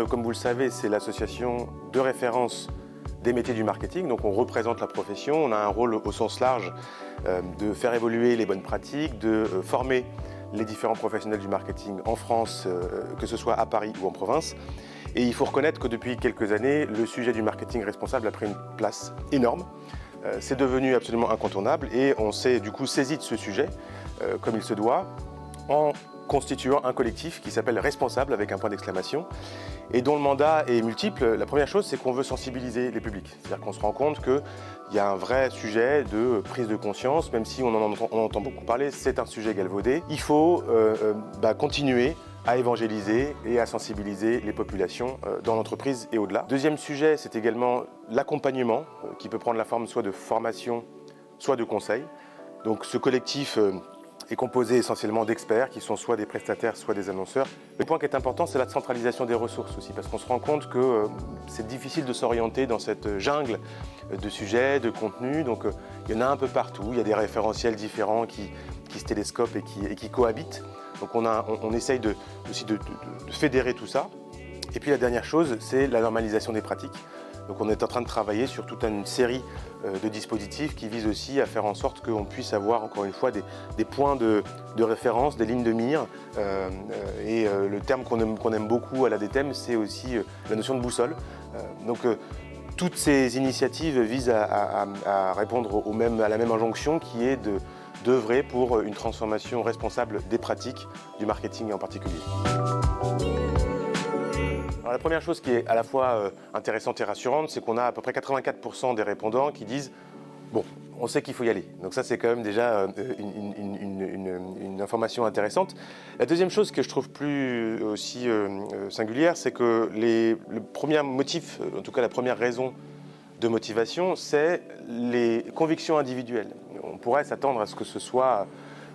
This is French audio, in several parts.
comme vous le savez, c'est l'association de référence des métiers du marketing. Donc on représente la profession, on a un rôle au sens large de faire évoluer les bonnes pratiques, de former les différents professionnels du marketing en France, que ce soit à Paris ou en province. Et il faut reconnaître que depuis quelques années, le sujet du marketing responsable a pris une place énorme. C'est devenu absolument incontournable et on s'est du coup saisi de ce sujet comme il se doit en constituant un collectif qui s'appelle Responsable avec un point d'exclamation et dont le mandat est multiple. La première chose, c'est qu'on veut sensibiliser les publics. C'est-à-dire qu'on se rend compte qu'il y a un vrai sujet de prise de conscience, même si on en entend beaucoup parler, c'est un sujet galvaudé. Il faut continuer à évangéliser et à sensibiliser les populations dans l'entreprise et au-delà. Deuxième sujet, c'est également l'accompagnement qui peut prendre la forme soit de formation, soit de conseil. Donc ce collectif est composé essentiellement d'experts qui sont soit des prestataires, soit des annonceurs. Le point qui est important, c'est la centralisation des ressources aussi, parce qu'on se rend compte que c'est difficile de s'orienter dans cette jungle de sujets, de contenus. Donc il y en a un peu partout, il y a des référentiels différents qui se télescopent et qui cohabitent. Donc on essaye aussi de fédérer tout ça. Et puis la dernière chose, c'est la normalisation des pratiques. Donc on est en train de travailler sur toute une série de dispositifs qui visent aussi à faire en sorte qu'on puisse avoir encore une fois des points de référence, des lignes de mire. Le terme qu'on aime beaucoup à l'ADTEM, c'est aussi la notion de boussole. Toutes ces initiatives visent à répondre à la même injonction qui est d'œuvrer pour une transformation responsable des pratiques du marketing en particulier. Alors, la première chose qui est à la fois intéressante et rassurante, c'est qu'on a à peu près 84% des répondants qui disent « bon, on sait qu'il faut y aller ». Donc ça, c'est quand même déjà une information intéressante. La deuxième chose que je trouve plus aussi singulière, c'est que le premier motif, en tout cas la première raison de motivation, c'est les convictions individuelles. On pourrait s'attendre à ce que ce soit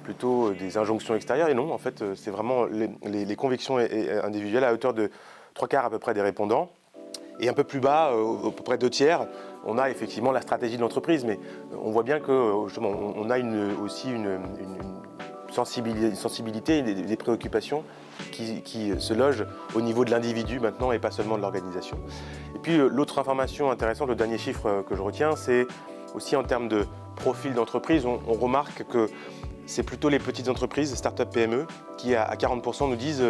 plutôt des injonctions extérieures, et non, en fait, c'est vraiment les convictions individuelles à hauteur de 3/4 à peu près des répondants. Et un peu plus bas, à peu près 2/3, on a effectivement la stratégie de l'entreprise, mais on voit bien que justement, on a aussi une sensibilité, des préoccupations qui se logent au niveau de l'individu maintenant et pas seulement de l'organisation. Et puis l'autre information intéressante, le dernier chiffre que je retiens, c'est aussi en termes de profil d'entreprise, on remarque que c'est plutôt les petites entreprises, start-up PME, qui à 40% nous disent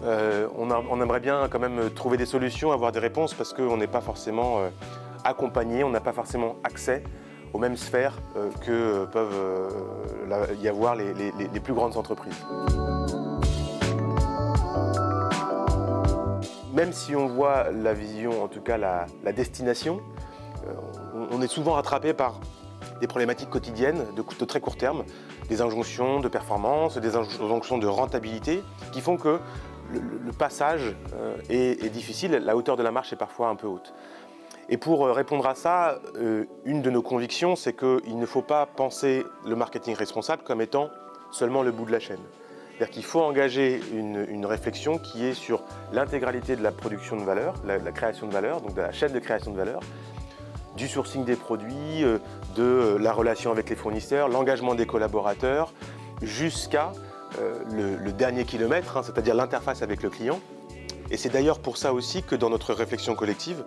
on aimerait bien quand même trouver des solutions, avoir des réponses parce qu'on n'est pas forcément accompagné, on n'a pas forcément accès aux mêmes sphères que peuvent y avoir les plus grandes entreprises. Même si on voit la vision, en tout cas la destination, on est souvent rattrapé par des problématiques quotidiennes de très court terme, des injonctions de performance, des injonctions de rentabilité qui font que le passage est difficile, la hauteur de la marche est parfois un peu haute. Et pour répondre à ça, une de nos convictions, c'est qu'il ne faut pas penser le marketing responsable comme étant seulement le bout de la chaîne. C'est-à-dire qu'il faut engager une réflexion qui est sur l'intégralité de la production de valeur, la création de valeur, donc de la chaîne de création de valeur, du sourcing des produits, de la relation avec les fournisseurs, l'engagement des collaborateurs, jusqu'à le dernier kilomètre, c'est-à-dire l'interface avec le client. Et c'est d'ailleurs pour ça aussi que dans notre réflexion collective,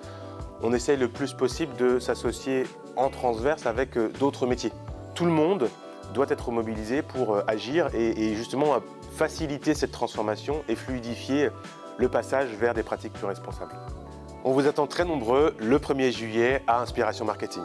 on essaye le plus possible de s'associer en transverse avec d'autres métiers. Tout le monde doit être mobilisé pour agir et justement faciliter cette transformation et fluidifier le passage vers des pratiques plus responsables. On vous attend très nombreux le 1er juillet à Inspiration Marketing.